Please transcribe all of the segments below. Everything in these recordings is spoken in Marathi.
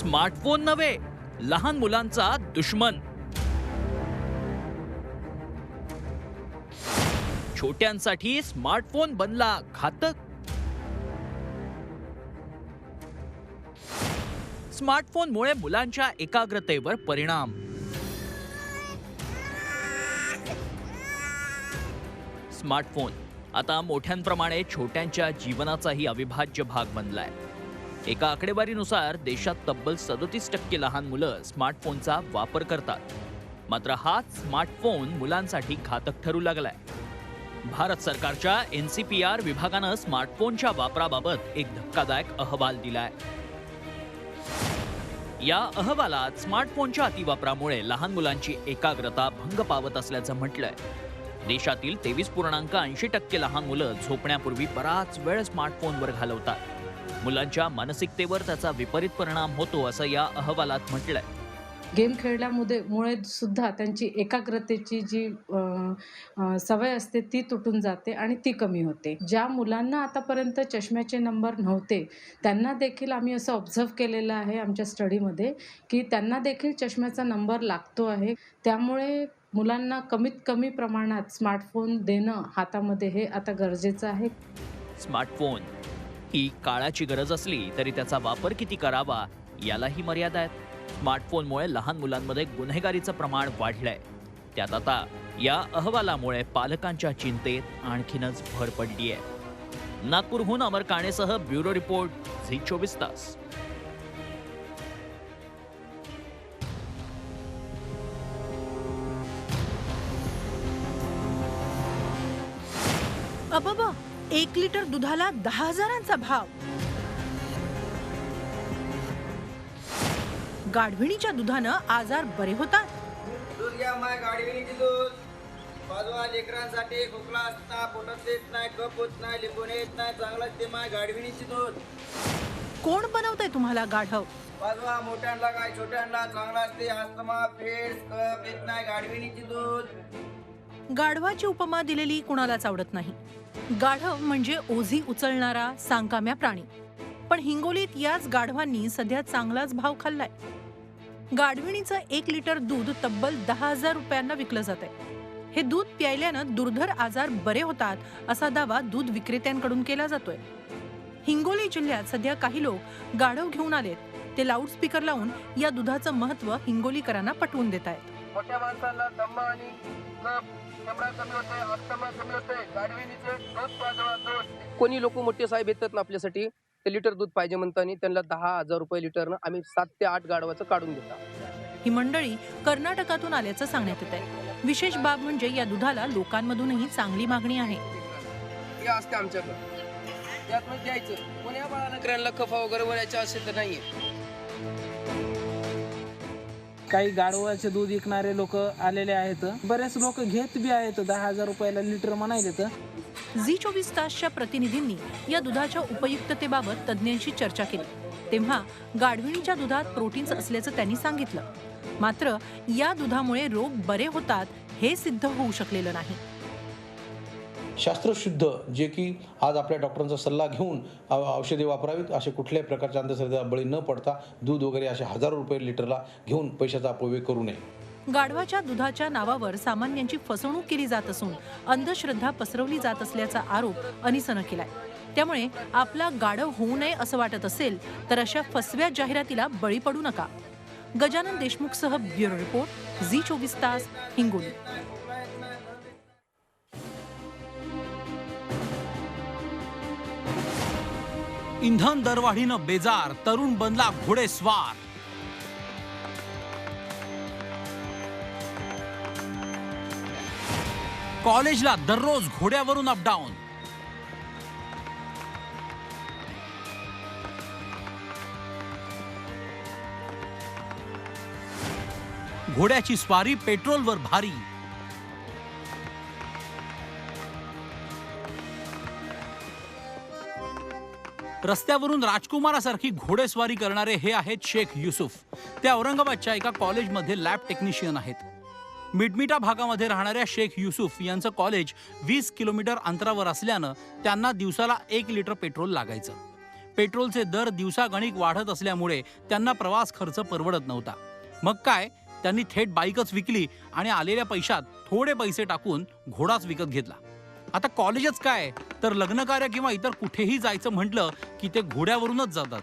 स्मार्टफोन नव्हे, लहान मुलांचा दुश्मन. छोट्यांसाठी स्मार्टफोन बनला घातक. स्मार्टफोनमुळे मुलांच्या एकाग्रतेवर परिणाम. स्मार्टफोन आता मोठ्यांप्रमाणे छोट्यांच्या जीवनाचाही अविभाज्य भाग बनलाय. एका आकडेवारीनुसार देशात तब्बल 37% लहान मुलं स्मार्टफोनचा वापर करतात. मात्र हाच स्मार्टफोन मुलांसाठी घातक ठरू लागलाय. भारत सरकारच्या NCPR विभागानं स्मार्टफोनच्या वापराबाबत एक धक्कादायक अहवाल दिलाय. या अहवालात स्मार्टफोनच्या अतिवापरामुळे लहान मुलांची एकाग्रता भंग पावत असल्याचं म्हटलंय. देशातील 23.80% लहान मुलं झोपण्यापूर्वी बराच वेळ स्मार्टफोनवर घालवतात. मुलांच्या मानसिकतेवर त्याचा विपरीत परिणाम होतो असं या अहवालात म्हटलंय. गेम खेळल्यामुळे सुद्धा त्यांची एकाग्रतेची जी सवय असते ती तुटून जाते आणि ती कमी होते. ज्या मुलांना आतापर्यंत चष्म्याचे नंबर नव्हते त्यांना देखील आम्ही असं ऑब्झर्व केलेलं आहे आमच्या स्टडीमध्ये की त्यांना देखील चष्म्याचा नंबर लागतो आहे. त्यामुळे मुलांना कमीत कमी प्रमाणात स्मार्टफोन देणं हातामध्ये हे आता गरजेचं आहे. स्मार्टफोन ही काळाची गरज असली तरी त्याचा वापर किती करावा यालाही मर्यादा आहेत. स्मार्टफोनमुळे लहान मुलांमध्ये गुन्हेगारीचं प्रमाण वाढलंय. त्यात आता या अहवालामुळे पालकांच्या चिंतेत आणखीनच भर पडली आहे. नागपूरहून अमर काणेसह ब्युरो रिपोर्ट, झी 24 तास. अबाबा, 1 लिटर दुधाला 10,000चा भाव. गाढविणीच्या दुधानं आजार बरे होतात. दूध घ्या माय गाढविणीचे दूध. बाजूला लेकरांसाठी खोकला असता, पोटात येत नाही, कफ होत नाही, लिंबून येत नाही, चांगलं ते माय गाढविणीचे दूध. कोण बनवतंय तुम्हाला गाढव? बाजूला मोठ्यांना काय छोट्यांना चांगलं असते, अस्थमा, फेस, कफ येत नाही, गाढविणीचे दूध. गाढवाची उपमा दिलेली कुणालाच आवडत नाही. गाढव म्हणजे ओझी उचलणारा सांकाम्या प्राणी. पण हिंगोलीत याच गाढवांनी सध्या चांगलाच भाव खाल्लाय. गाढविणीचं 1 लिटर दूध तब्बल 10,000 रुपयांना विकलं जातंय. हे दूध प्यायल्यानं दुर्धर आजार बरे होतात असा दावा दूध विक्रेत्यांकडून केला जातोय. हिंगोली जिल्ह्यात सध्या काही लोक गाढव घेऊन आलेत. ते लाऊडस्पीकर लावून या दुधाचं महत्त्व हिंगोलीकरांना पटवून देत आहेत. मोठ्या माणसाला दमा आणि चमडा कमी होते, अस्थमा कमी होते, गाढविणीचे दूध बाजूला दूध. कोणी लोक मोठे साहेब येतात ना आपल्यासाठी, ते लिटर दूध पाहिजे म्हणताना त्यांना 10,000 रुपये लिटरनं आम्ही 7 ते 8 गाढवाचं काढून देतो. ही मंडळी कर्नाटकातून आल्याचं सांगण्यात येत आहे. विशेष बाब म्हणजे या दुधाला लोकांमधूनही चांगली मागणी आहे. हे असते आमच्याकडे, त्यात मग द्यायचं. कोण्या बाळाला कफा वगैरे वळायचा असेल तर नाहीये. काही गाढवाचे दूध विकणारे लोक आलेले आहेत. बरेच लोक घेत बी आहेत. 10,000 रुपयाला लिटर म्हणाले तर. झी 24 तासच्या प्रतिनिधींनी या दुधाच्या उपयुक्ततेबाबत तज्ज्ञांशी चर्चा केली. तेव्हा गाढविणीच्या दुधात प्रोटीन्स असल्याचं त्यांनी सांगितलं. मात्र या दुधामुळे रोग बरे होतात हे सिद्ध होऊ शकलेलं नाही. शास्त्रशुद्ध जे की आज आपल्या डॉक्टरांचा सल्ला घेऊन औषधे वापरावीत, असे कुठल्याही प्रकारच्या अंधश्रद्धेला बळी न पडता दूध वगैरे असे हजारो रुपये लिटरला घेऊन पैशाचा अपव्यय करू नये. गाढवाच्या दुधाच्या नावावर सामान्यांची फसवणूक केली जात असून अंधश्रद्धा पसरवली जात असल्याचा आरोप अनिसनं केलाय. त्यामुळे आपला गाढव होऊ नये असं वाटत असेल तर अशा फसव्या जाहिरातीला बळी पडू नका. गजानन देशमुखसह ब्युरो रिपोर्ट, झी 24 तास, हिंगोली. इंधन दरवाढीनं बेजार, तरुण बनला घोडेस्वार. कॉलेजला दररोज घोड्यावरून अपडाऊन. घोड्याची स्वारी पेट्रोलवर भारी. रस्त्यावरून राजकुमारासारखी घोडेस्वारी करणारे हे आहेत शेख युसुफ. ते औरंगाबादच्या एका कॉलेजमध्ये लॅब टेक्निशियन आहेत. मिडमिटा भागामध्ये राहणाऱ्या शेख युसुफ यांचं कॉलेज 20 किलोमीटर अंतरावर असल्यानं त्यांना दिवसाला 1 लिटर पेट्रोल लागायचं. पेट्रोलचे दर दिवसागणिक वाढत असल्यामुळे त्यांना प्रवास खर्च परवडत नव्हता. मग काय, त्यांनी थेट बाईकच विकली आणि आलेल्या पैशात थोडे पैसे टाकून घोडाच विकत घेतला. आता कॉलेजच काय, तर लग्नकार्य किंवा इतर कुठेही जायचं म्हटलं की ते घोड्यावरूनच जातात.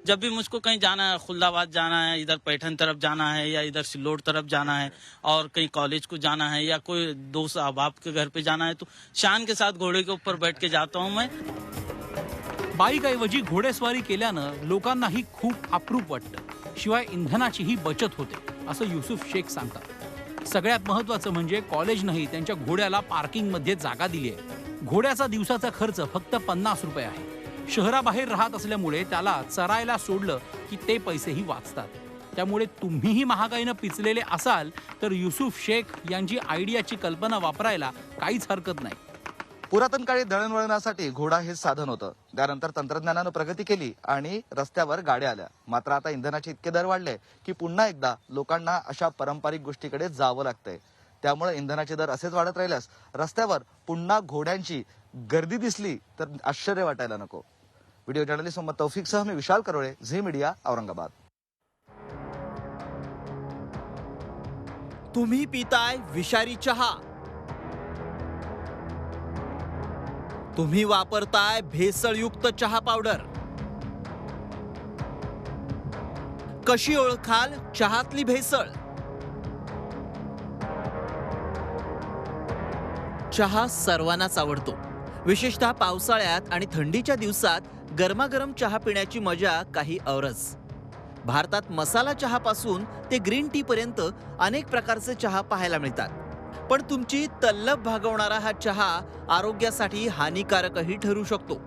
जब भी मुझको कहीं जाना है, खुलदाबाद जाना है, इधर पैठन तरफ जाना है या इधर सिल्लोड तरफ जाना है और कहीं कॉलेज को जाना है या कोई दोस्त अहबाब के घर पे जाना है तो शान के साथ घोड़े के ऊपर बैठ के जाता हूँ मैं. बाईकऐवजी घोडेस्वारी केल्यानं लोकांनाही खूप अप्रूप वाटतं. शिवाय इंधनाचीही बचत होते असं युसुफ शेख सांगतात. सगळ्यात महत्त्वाचं म्हणजे कॉलेजनंही त्यांच्या घोड्याला पार्किंगमध्ये जागा दिली आहे. घोड्याचा दिवसाचा खर्च फक्त 50 रुपये आहे. शहराबाहेर राहत असल्यामुळे त्याला चरायला सोडलं की ते पैसेही वाचतात. त्यामुळे तुम्हीही महागाईनं पिचलेले असाल तर युसुफ शेख यांची आयडियाची कल्पना वापरायला काहीच हरकत नाही. पुरातन काळी दळणवळणासाठी घोडा हे साधन होतं. त्यानंतर तंत्रज्ञानानं प्रगती केली आणि रस्त्यावर गाड्या आल्या. मात्र आता इंधनाचे इतके दर वाढले की पुन्हा एकदा लोकांना अशा पारंपरिक गोष्टीकडे जावं लागतंय. त्यामुळे इंधनाचे दर असेच वाढत राहिल्यास रस्त्यावर पुन्हा घोड्यांची गर्दी दिसली तर आश्चर्य वाटायला नको. व्हिडिओ जर्नलिस्ट मोहम्मद तौफिकसह मी विशाल करोळे, झी मीडिया, औरंगाबाद. तुम्ही पिताय विषारी चहा, तुम्ही वापरताय भेसळयुक्त चहा पावडर. कशी ओळखाल चहातली भेसळ? चहा सर्वांनाच आवडतो. विशेषतः पावसाळ्यात आणि थंडीच्या दिवसात गरमागरम चहा पिण्याची मजा काही औरच. भारतात मसाला चहापासून ते ग्रीन टी पर्यंत अनेक प्रकारचे चहा पाहायला मिळतात. पण तुमची तल्लफ भागवणारा हा चहा आरोग्यासाठी हानिकारकही ठरू शकतो.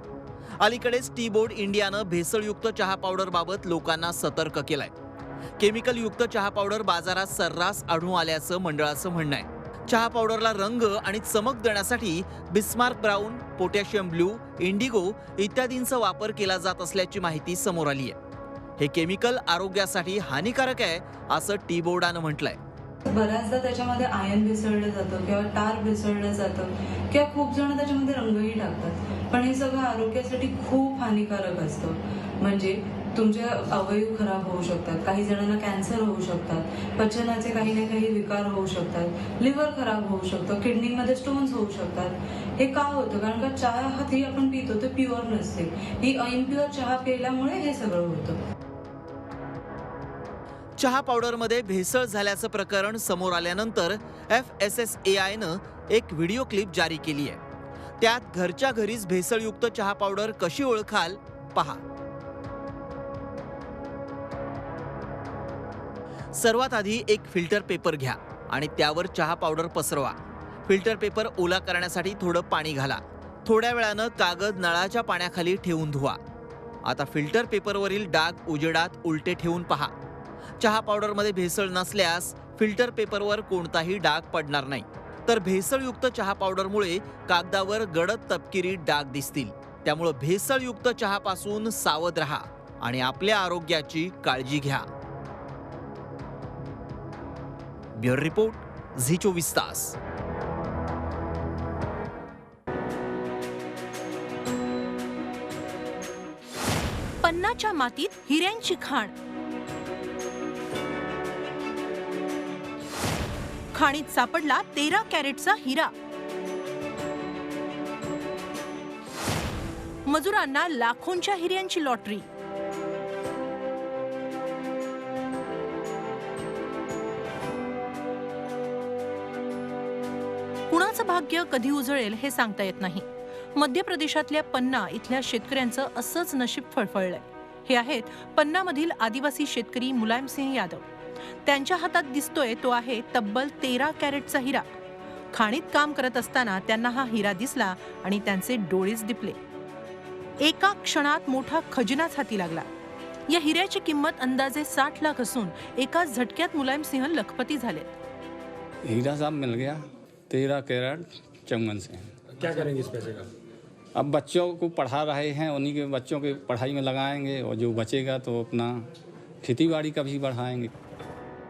अलीकडेच टी बोर्ड इंडियानं भेसळयुक्त चहा पावडर बाबत लोकांना सतर्क केलंय. केमिकलयुक्त चहा पावडर बाजारात सर्रास आढळून आल्याचं मंडळाचं म्हणणं आहे. चहा पावडरला रंग आणि चमक देण्यासाठी Bismarck brown, potassium blue, Indigo इत्यादींचा वापर केला जात असल्याची माहिती समोर आली आहे. हे केमिकल आरोग्यासाठी हानिकारक आहे असं टी बोर्डानं म्हटलंय. बऱ्याचदा त्याच्यामध्ये आयन मिसळलं जातं किंवा टार मिसळलं जातं किंवा खूप जण त्याच्यामध्ये रंगही टाकतात. पण हे सगळं आरोग्यासाठी खूप हानिकारक असतं. म्हणजे तुमचे अवयव खराब होऊ शकतात, काही जणांना कॅन्सर होऊ शकतात, पचनाचे काही ना काही विकार होऊ शकतात, लिव्हर खराब होऊ शकतं, किडनीमध्ये स्टोन्स होऊ शकतात. हे का होतं? कारण का चहा ती आपण पितो ते प्युअर नसते. ही अनप्युअर चहा पिल्यामुळे हे सगळं होतं. चहा पावडरमध्ये भेसळ झाल्याचं प्रकरण समोर आल्यानंतर FSSAIनं एक व्हिडिओ क्लिप जारी केली आहे. त्यात घरच्या घरीच भेसळयुक्त चहा पावडर कशी ओळखाल पहा. सर्वात आधी एक फिल्टर पेपर घ्या आणि त्यावर चहा पावडर पसरवा. फिल्टर पेपर ओला करण्यासाठी थोडं पाणी घाला. थोड्या वेळानं कागद नळाच्या पाण्याखाली ठेवून धुवा. आता फिल्टर पेपरवरील डाग उजेडात उलटे ठेवून पहा. चहा पावडरमध्ये भेसळ नसल्यास फिल्टर पेपरवर कोणताही डाग पडणार नाही. तर भेसळयुक्त चहा पावडरमुळे कागदावर गडद तपकिरी डाग दिसतील. त्यामुळे भेसळयुक्त चहापासून सावध राहा आणि आपल्या आरोग्याची काळजी घ्या. ब्युरो रिपोर्ट, झी 24 तास. पन्नाच्या मातीत हिऱ्यांची खाण. खाणीत सापडला 13 कॅरेटचा हिरा. मजुरांना लाखोंच्या हिऱ्यांची लॉटरी. कुणाचं भाग्य कधी उजळेल हे सांगता येत नाही. मध्य प्रदेशातल्या पन्ना इथल्या शेतकऱ्यांचं असंच नशीब फळफळलंय. हे आहेत पन्नामधील आदिवासी शेतकरी मुलायमसिंह यादव. त्यांच्या हातात दिसतोय तो आहे तब्बल 13 कॅरेटचा हिरा. खाणीत काम करत असताना त्यांना हा हिरा दिसला आणि त्यांचे डोळेच दिपले. एका क्षणात मोठा खजिनाच हाती लागला. या हिऱ्याची किंमत अंदाजे 60 लाख असून एका झटक्यात मुलायमसिंह लखपती झाले. हीरा साहब मिल गया 13 कैरेट चंगन से. क्या करेंगे इस पैसे का? अब बच्चों को पढ़ा रहे हैं, उन्हीं के बच्चों की पढ़ाई में लगाएंगे और जो बचेगा तो अपना खेतीबाड़ी का भी बढ़ाएंगे.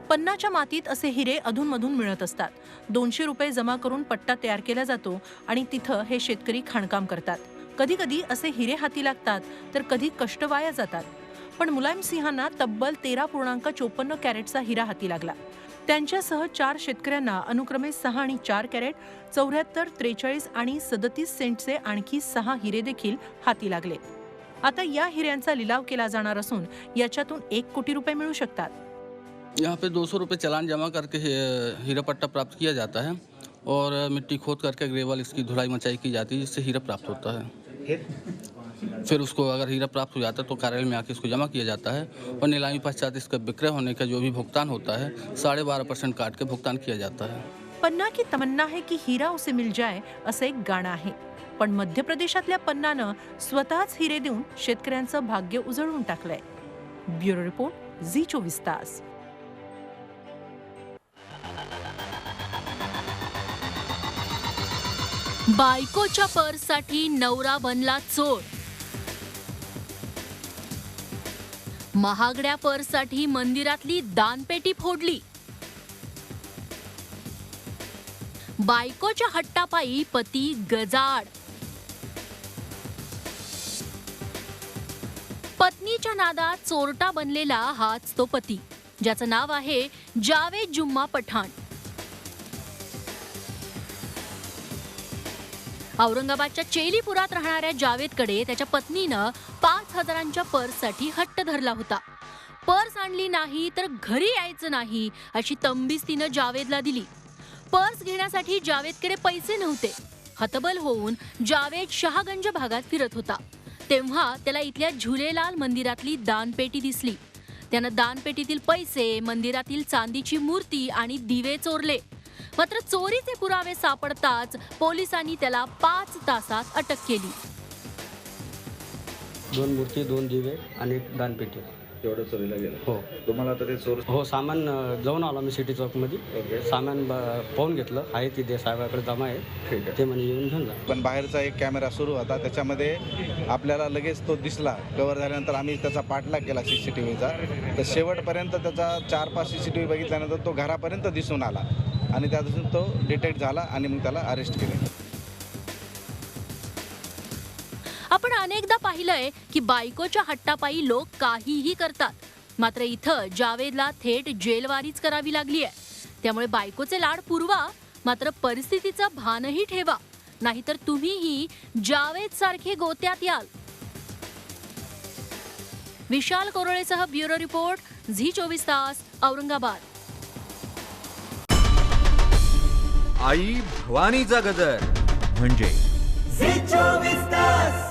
पन्नाच्या मातीत असे हिरे अधूनमधून मिळत असतात. 200 रुपये जमा करून पट्टा तयार केला जातो आणि तिथं हे शेतकरी खाणकाम करतात. कधी कधी असे हिरे हाती लागतात तर कधी कष्ट वाया जातात. पण मुलायम सिंहांना तब्बल 13.54 कॅरेटचा हिरा हाती लागला. त्यांच्यासह 4 शेतकऱ्यांना अनुक्रमे 6 आणि 4 कॅरेट, 74, 43 आणि 37 सेंटचे आणखी 6 हिरे देखील हाती लागले. आता या हिऱ्यांचा लिलाव केला जाणार असून याच्यातून 1 कोटी रुपये मिळू शकतात. यहाँ पे 200 रुपये चालान जमा करके हीरा पट्टा प्राप्त किया जाता है और मिट्टी खोद करके ग्रेवल इसकी धुलाई मचाई की जाती है, जिससे हीरा प्राप्त होता है. फिर उसको अगर हीरा प्राप्त हो जाता है तो कार्यालय में आके इसको जमा किया जाता है और नीलामी पश्चात इसका विक्रय होने का जो भी भुगतान होता है 12.5% काट के भुगतान किया जाता है. पन्ना की तमन्ना है की हिरा उसे मिल जाए असं एक गाणं आहे. पण मध्य प्रदेशातल्या पन्नानं स्वतःच हिरे देऊन शेतकऱ्यांचं भाग्य उजळून टाकलंय. ब्युरो रिपोर्ट, झी 24 तास. बायकोच्या पर्ससाठी नवरा बनला चोर. महागड्या पर्ससाठी मंदिरातली दानपेटी फोडली. बायकोच्या हट्टापायी पती गजाआड. पत्नीच्या नादात चोरटा बनलेला हाच तो पती, ज्याचं नाव आहे जावेद जुम्मा पठाण. औरंगाबादच्या चेलीपुरात राहणाऱ्या जावेदकडे त्याच्या पत्नीनं 5,000च्या पर्ससाठी हट्ट धरला होता. पर्स आणली नाही तर घरी यायचं नाही अशी तंबीच तिनं जावेदला दिली. पर्स घेण्यासाठी जावेदकडे पैसे नव्हते. हतबल होऊन जावेद शहागंज भागात फिरत होता तेव्हा त्याला इथल्या झुलेलाल मंदिरातली दानपेटी दिसली. त्यानं दानपेटीतील पैसे, मंदिरातील चांदीची मूर्ती आणि दिवे चोरले. मात्र चोरीचे पुरावे सापडताच पोलिसांनी त्याला 5 तासात अटक केली. 2 मूर्ती, 2 दिवे आणि दानपेटी एवढं चोरीला गेलं. हो. तुम्हाला आता ते चोर हो, सामान जाऊन आलो मी सिटी चौकमध्ये. सामान पाहून घेतलं, आहे तिथे साहेबाकडे जमा आहे, ते म्हणे येऊन घेऊन जा. पण बाहेरचा एक कॅमेरा सुरू होता, त्याच्यामध्ये आपल्याला लगेच तो दिसला. कव्हर झाल्यानंतर आम्ही त्याचा पाठलाग केला CCTVचा. तर शेवटपर्यंत त्याचा 4-5 CCTV बघितल्यानंतर तो घरापर्यंत दिसून आला आणि त्यापासून तो डिटेक्ट झाला आणि मग त्याला अरेस्ट केलं. आपण अनेकदा पाहिलंय की बायकोच्या हट्टापायी लोक काहीही करतात. मात्र इथं जावेदला थेट जेलवारीच करावी लागली आहे. त्यामुळे बायकोचे लाड पुरवा, मात्र परिस्थितीचं भानही ठेवा, नाहीतर तुम्हीही जावेद सारखे गोत्यात याल. विशाल कोरोळेसह ब्युरो रिपोर्ट, झी 24 तास, औरंगाबाद. आई भवानीचा गजर म्हणजे झी 24 तास.